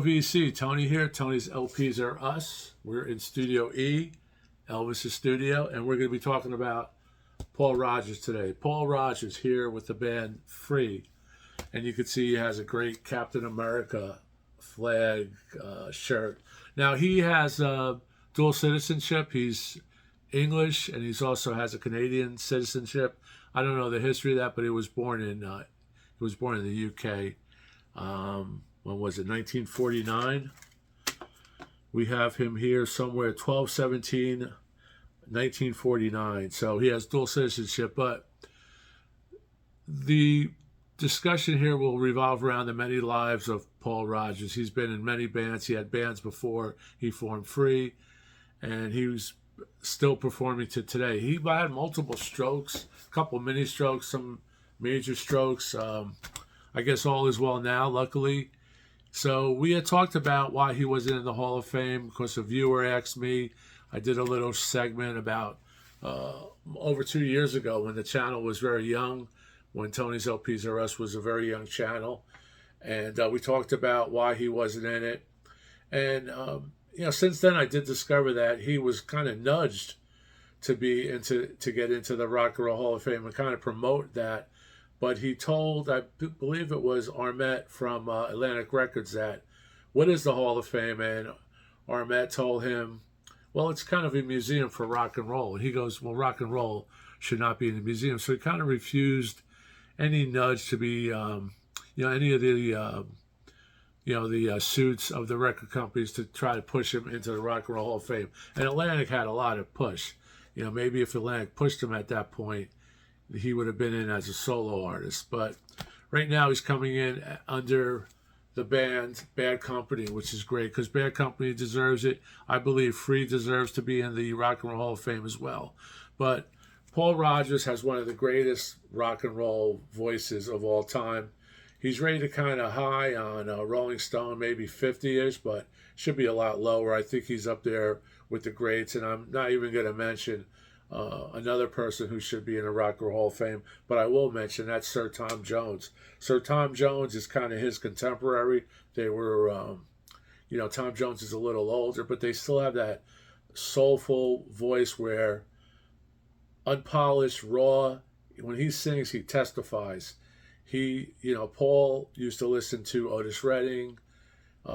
TOVC, Tony here. Tony's LPs are us. We're in Studio E, Elvis's studio, and we're going to be talking about Paul Rodgers today. Paul Rodgers here with the band Free, and you can see he has a great Captain America flag shirt. Now, he has dual citizenship. He's English, and he also has a Canadian citizenship. I don't know the history of that, but he was born in the UK. When was it? 1949. We have him here somewhere 12/17/1949. So he has dual citizenship, but the discussion here will revolve around the many lives of Paul Rodgers. He's been in many bands. He had bands before he formed Free, and he was still performing to today. He had multiple strokes, a couple mini strokes, some major strokes. I guess all is well now, luckily. So we had talked about why he wasn't in the Hall of Fame because a viewer asked me. I did a little segment about over 2 years ago when the channel was very young, when Tony's LPs Are Us was a very young channel. And we talked about why he wasn't in it. And, since then I did discover that he was kind of nudged to get into the Rock and Roll Hall of Fame and kind of promote that. But he told, I believe it was Armet from Atlantic Records, that, what is the Hall of Fame? And Armet told him, well, it's kind of a museum for rock and roll. And he goes, well, rock and roll should not be in the museum. So he kind of refused any nudge to be, any of the, the suits of the record companies to try to push him into the Rock and Roll Hall of Fame. And Atlantic had a lot of push. Maybe if Atlantic pushed him at that point, he would have been in as a solo artist. But right now he's coming in under the band Bad Company, which is great because Bad Company deserves it. I believe Free deserves to be in the Rock and Roll Hall of Fame as well. But Paul Rodgers has one of the greatest rock and roll voices of all time. He's rated kind of high on Rolling Stone, maybe 50-ish, but should be a lot lower. I think he's up there with the greats, and I'm not even going to mention another person who should be in the Rock and Roll Hall of Fame, but I will mention that's Sir Tom Jones. Sir Tom Jones is kind of his contemporary. They were, Tom Jones is a little older, but they still have that soulful voice where unpolished, raw. When he sings, he testifies. Paul used to listen to Otis Redding,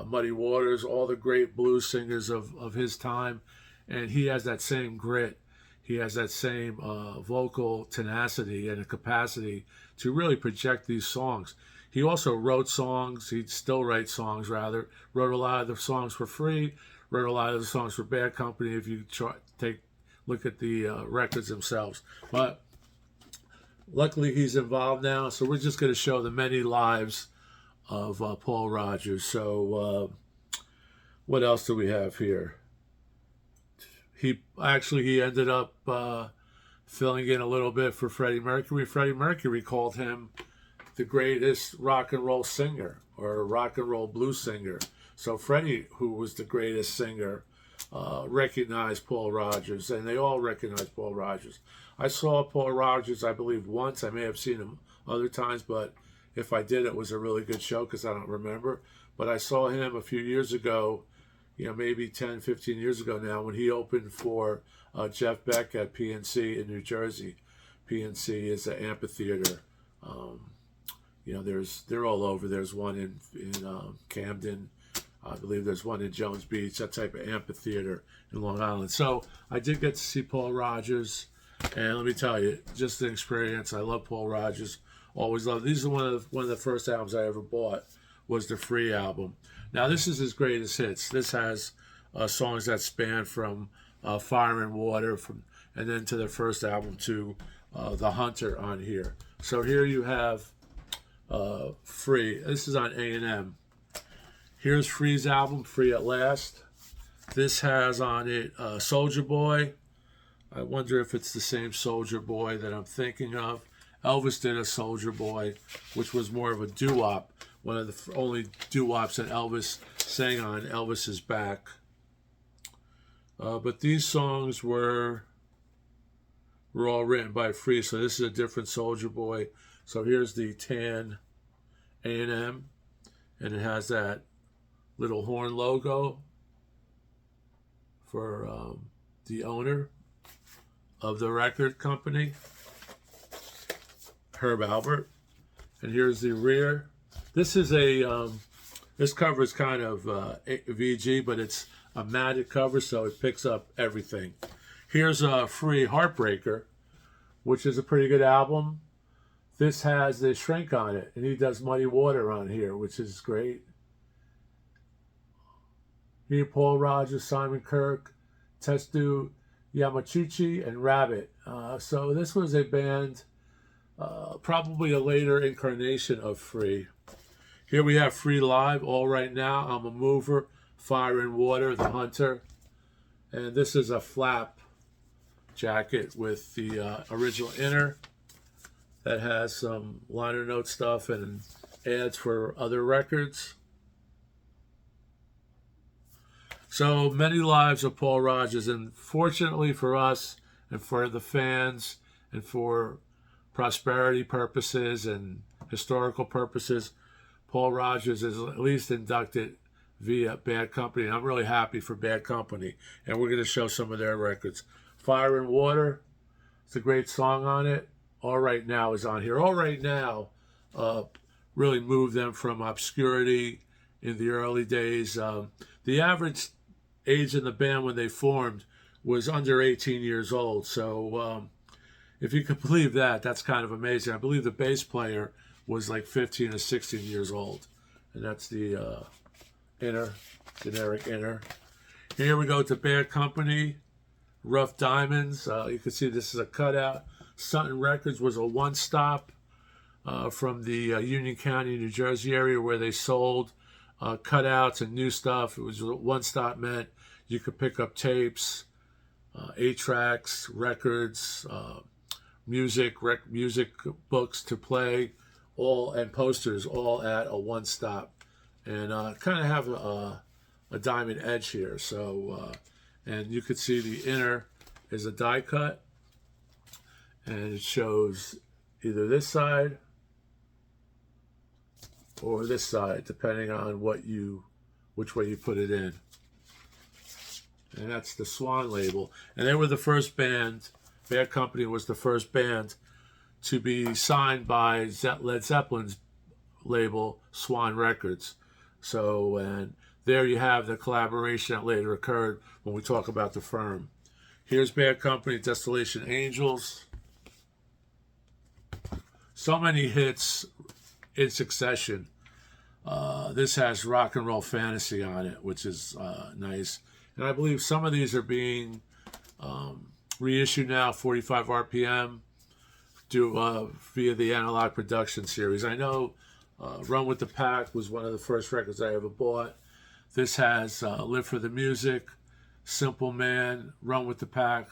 Muddy Waters, all the great blues singers of his time, and he has that same grit. He has that same vocal tenacity and a capacity to really project these songs. He also wrote songs. He still writes songs, rather. Wrote a lot of the songs for Free. Wrote a lot of the songs for Bad Company if you look at the records themselves. But luckily he's involved now, so we're just going to show the many lives of Paul Rodgers. So what else do we have here? He ended up filling in a little bit for Freddie Mercury. Freddie Mercury called him the greatest rock and roll singer or rock and roll blues singer. So Freddie, who was the greatest singer, recognized Paul Rodgers, and they all recognized Paul Rodgers. I saw Paul Rodgers, I believe, once. I may have seen him other times, but if I did, it was a really good show because I don't remember. But I saw him a few years ago, maybe 10, 15 years ago now, when he opened for Jeff Beck at PNC in New Jersey. PNC is an amphitheater. They're all over. There's one in Camden. I believe there's one in Jones Beach, that type of amphitheater in Long Island. So I did get to see Paul Rodgers, and let me tell you, just an experience. I love Paul Rodgers. Always love. These are one of the first albums I ever bought was the Free album. Now, this is his greatest hits. This has songs that span from Fire and Water, and then to the first album to The Hunter on here. So here you have Free. This is on A&M. Here's Free's album, Free at Last. This has on it Soulja Boy. I wonder if it's the same Soulja Boy that I'm thinking of. Elvis did a Soulja Boy, which was more of a doo-wop. One of the only doo-wops that Elvis sang on Elvis's back. But these songs were all written by Free, so this is a different Soulja Boy. So here's the tan A&M, and it has that little horn logo for the owner of the record company, Herb Albert. And here's the rear. This is a this cover is kind of VG, but it's a matted cover, so it picks up everything. Here's a free Heartbreaker, which is a pretty good album. This has the Shrink on it, and he does Muddy Water on here, which is great. Here, Paul Rodgers, Simon Kirke, Tetsu Yamaguchi, and Rabbit. So this was a band, probably a later incarnation of Free. Here we have Free Live, All Right Now, I'm a Mover, Fire and Water, The Hunter. And this is a flap jacket with the original inner that has some liner note stuff and ads for other records. So many lives of Paul Rodgers, and fortunately for us and for the fans and for prosperity purposes and historical purposes, Paul Rodgers is at least inducted via Bad Company. And I'm really happy for Bad Company, and we're going to show some of their records. Fire and Water, it's a great song on it. All Right Now is on here. All Right Now really moved them from obscurity in the early days. The average age in the band when they formed was under 18 years old. So if you could believe that, that's kind of amazing. I believe the bass player was like 15 or 16 years old. And that's the inner, generic inner. Here we go to Bad Company, Rough Diamonds. You can see this is a cutout. Sutton Records was a one-stop from the Union County, New Jersey area where they sold cutouts and new stuff. It was one-stop, meant you could pick up tapes, 8-tracks, records, music books to play, all, and posters, all at a one-stop, and kind of have a diamond edge here. So, and you could see the inner is a die cut, and it shows either this side or this side, depending on which way you put it in. And that's the Swan label. And they were the first band, Bad Company was the first band to be signed by Led Zeppelin's label, Swan Records. So, and there you have the collaboration that later occurred when we talk about the firm. Here's Bad Company, Desolation Angels. So many hits in succession. This has Rock and Roll Fantasy on it, which is nice. And I believe some of these are being reissued now, 45 RPM, via the Analog Production series. I know Run with the Pack was one of the first records I ever bought. This has Live for the Music, Simple Man, Run with the Pack,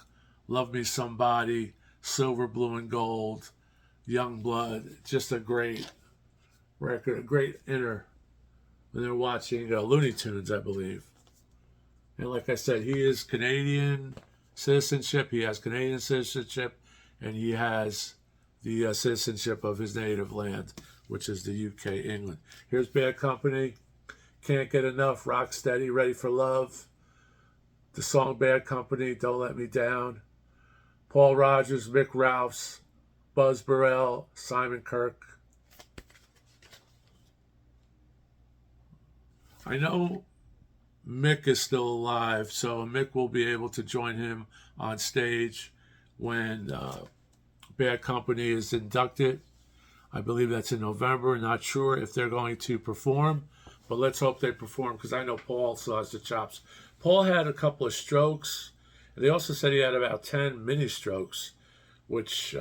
Love Me Somebody, Silver, Blue, and Gold, Young Blood. Just a great record, a great inner. When they're watching Looney Tunes, I believe. And like I said, he is Canadian citizenship. He has Canadian citizenship, and he has the citizenship of his native land, which is the UK, England. Here's Bad Company, Can't Get Enough, Rock Steady, Ready for Love. The song Bad Company, Don't Let Me Down. Paul Rodgers, Mick Ralphs, Buzz Burrell, Simon Kirke. I know Mick is still alive, so Mick will be able to join him on stage when Bad Company is inducted. I believe that's in November. Not sure if they're going to perform, but let's hope they perform, because I know Paul still has the chops. Paul had a couple of strokes, and they also said he had about 10 mini strokes, which,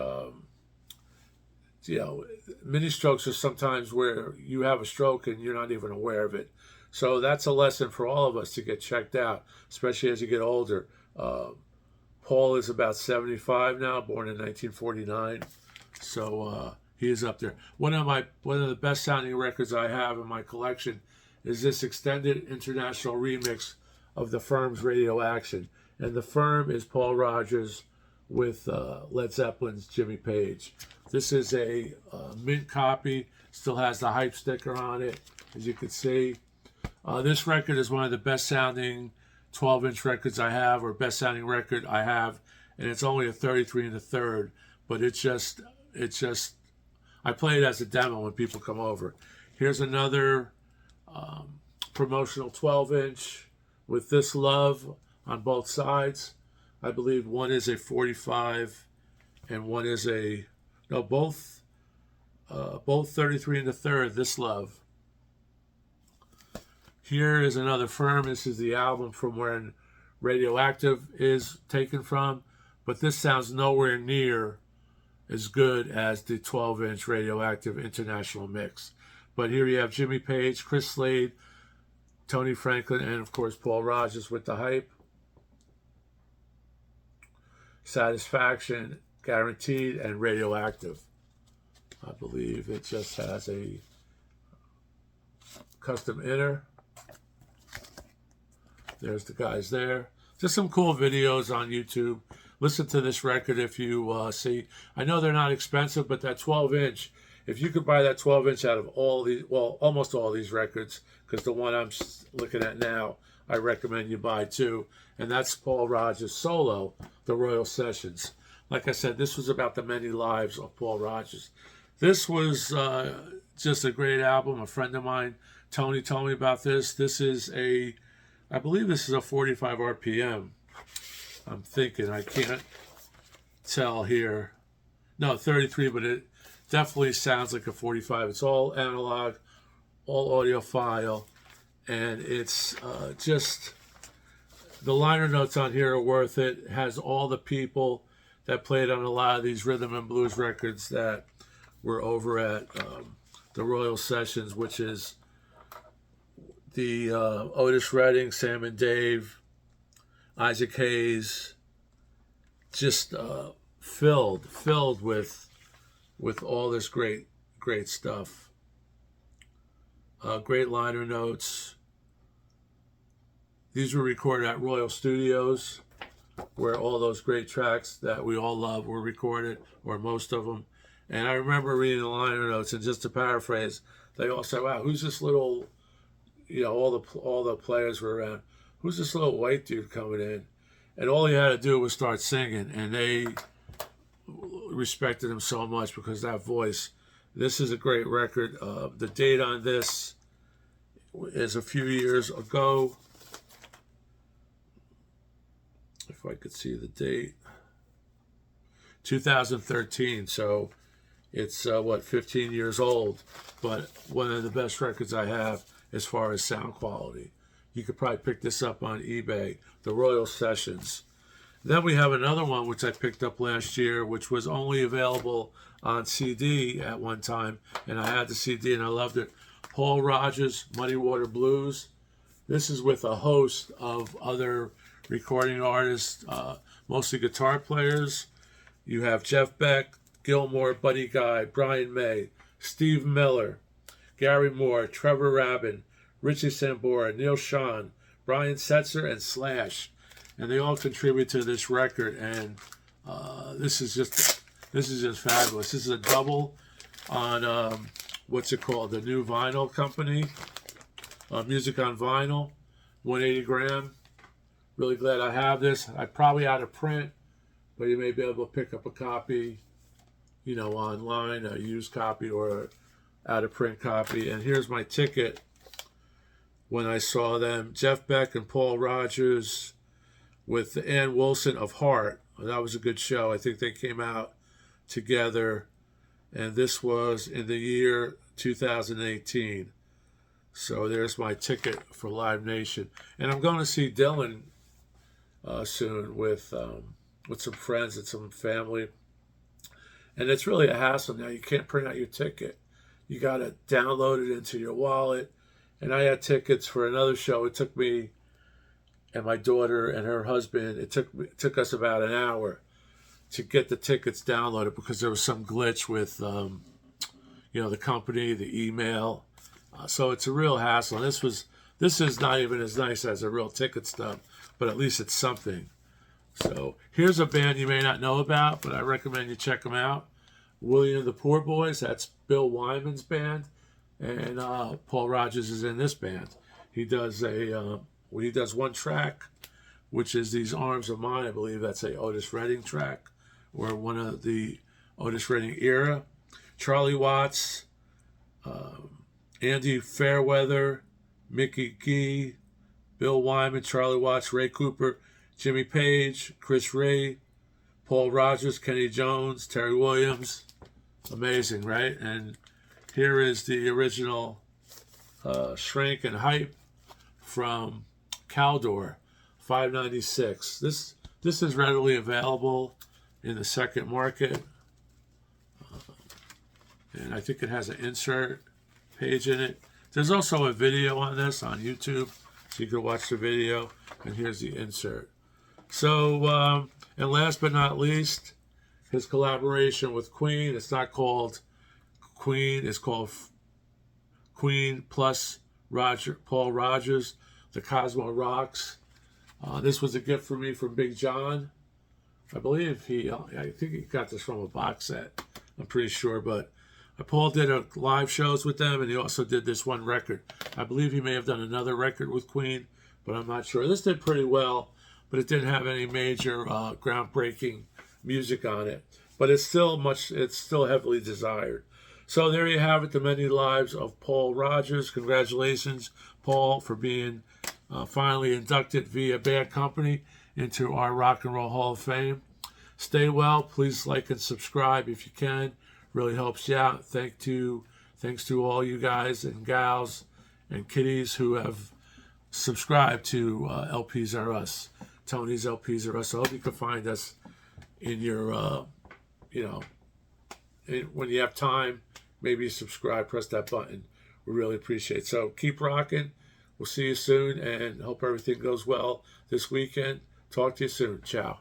mini strokes are sometimes where you have a stroke and you're not even aware of it. So that's a lesson for all of us to get checked out, especially as you get older. Paul is about 75 now, born in 1949, so he is up there. One of the best sounding records I have in my collection is this extended international remix of The Firm's Radio Action, and The Firm is Paul Rodgers with Led Zeppelin's Jimmy Page. This is a mint copy, still has the hype sticker on it, as you can see. This record is one of the best sounding 12-inch records I have, or best sounding record I have, and it's only a 33 1/3, but it's just, I play it as a demo when people come over. Here's another promotional 12-inch with This Love on both sides. I believe one is a 45 and one is a, no, both 33 1/3, This Love. Here is another Firm. This is the album from where Radioactive is taken from, but this sounds nowhere near as good as the 12-inch Radioactive International Mix. But here you have Jimmy Page, Chris Slade, Tony Franklin, and of course Paul Rodgers with The Hype. Satisfaction, Guaranteed, and Radioactive. I believe it just has a custom inner. There's the guys there. Just some cool videos on YouTube. Listen to this record if you see. I know they're not expensive, but that 12-inch, if you could buy that 12-inch out of all these, well, almost all these records, because the one I'm looking at now, I recommend you buy too. And that's Paul Rodgers' solo, The Royal Sessions. Like I said, this was about the many lives of Paul Rodgers. This was just a great album. A friend of mine, Tony, told me about this. This is a, I believe this is a 45 RPM. I'm thinking, I can't tell here. No, 33, but it definitely sounds like a 45. It's all analog, all audiophile, and it's just, the liner notes on here are worth it. It has all the people that played on a lot of these rhythm and blues records that were over at the Royal Sessions, which is the Otis Redding, Sam and Dave, Isaac Hayes, just filled with all this great stuff. Great liner notes. These were recorded at Royal Studios, where all those great tracks that we all love were recorded, or most of them. And I remember reading the liner notes, and just to paraphrase, they all said, "Wow, who's this little?" You know, all the players were around. Who's this little white dude coming in? And all he had to do was start singing, and they respected him so much because that voice. This is a great record. The date on this is a few years ago. If I could see the date. 2013, so it's, 15 years old, but one of the best records I have as far as sound quality. You could probably pick this up on eBay, the Royal Sessions. Then we have another one which I picked up last year, which was only available on CD at one time, and I had the CD and I loved it. Paul Rodgers, Muddy Water Blues. This is with a host of other recording artists, mostly guitar players. You have Jeff Beck, Gilmore, Buddy Guy, Brian May, Steve Miller, Gary Moore, Trevor Rabin, Richie Sambora, Neil Schon, Brian Setzer, and Slash. And they all contribute to this record, and this is just fabulous. This is a double on what's it called? The New Vinyl Company, Music on Vinyl, 180 gram. Really glad I have this. I'm probably out of print, but you may be able to pick up a copy, you know, online, a used copy or out of print copy. And here's my ticket when I saw them. Jeff Beck and Paul Rodgers with Ann Wilson of Heart. That was a good show. I think they came out together, and this was in the year 2018. So there's my ticket for Live Nation. And I'm going to see Dylan soon with some friends and some family. And it's really a hassle now. You can't print out your ticket. You got to download it into your wallet. And I had tickets for another show. It took me and my daughter and her husband, it took us about an hour to get the tickets downloaded because there was some glitch with the company, the email. So it's a real hassle. And this is not even as nice as a real ticket stub, but at least it's something. So here's a band you may not know about, but I recommend you check them out. William the Poor Boys, that's Bill Wyman's band, and Paul Rodgers is in this band. he does when he does one track, which is These Arms of Mine. I believe that's a Otis Redding track, or one of the Otis Redding era. Charlie Watts, Andy Fairweather, Mickey Gee, Bill Wyman, Charlie Watts, Ray Cooper, Jimmy Page, Chris Ray, Paul Rodgers, Kenny Jones, Terry Williams. Amazing, right? And here is the original Shrink and Hype from Caldor, $5.96. This is readily available in the second market, and I think it has an insert page in it. There's also a video on this on YouTube, so you can watch the video, and here's the insert. So, and last but not least, his collaboration with Queen. It's not called Queen, it's called Queen plus Paul Rodgers, the Cosmo Rocks. This was a gift for me from Big John. I believe I think he got this from a box set, I'm pretty sure, but Paul did a live shows with them, and he also did this one record. I believe he may have done another record with Queen, but I'm not sure. This did pretty well, but it didn't have any major groundbreaking music on it. But it's still heavily desired. So there you have it, the many lives of Paul Rodgers. Congratulations, Paul, for being finally inducted via Bad Company into our Rock and Roll Hall of Fame. Stay well. Please like and subscribe if you can. Really helps you out. Thanks to all you guys and gals and kiddies who have subscribed to LPs Are Us, Tony's LPs Are Us. I hope you can find us in your, when you have time, maybe subscribe, press that button. We really appreciate it. So keep rocking. We'll see you soon, and hope everything goes well this weekend. Talk to you soon. Ciao.